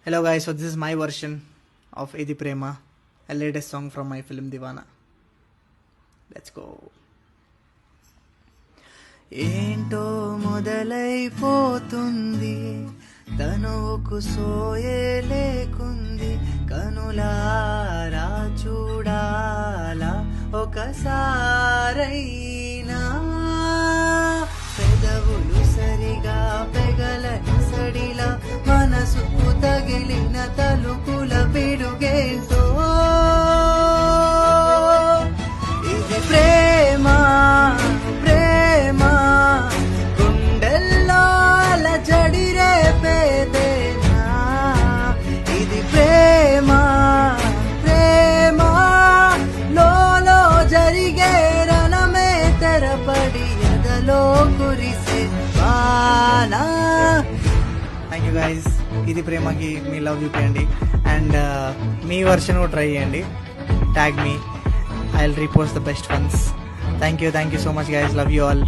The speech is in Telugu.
Hello guys, so this is my version of Idi Prema, a latest song from my film Divana. Let's go. ఏంటో మొదలైపోతుంది తనువుకు సోయే లేకుంది కనులారా చూడాలా ఒకసారైనా పెదవులు సరిగా పెగలని సడిలా మనసుకు తగిలిన తలుపుల పిడుగేంటో ఇది ప్రేమ ప్రేమ గుండెల్లో అలజడి రేపేదేనా ఇది ప్రేమ ప్రేమ లోలో జరిగే రణమే తెరపడి ఎదలో కురిసే వానా. Thank you guys. ఇది ప్రేమకి మీ లవ్ చూపించండి అండ్ మీ వర్షన్ కూడా ట్రై చేయండి. Tag me, I will repost the best once. Thank you so much guys, love you all.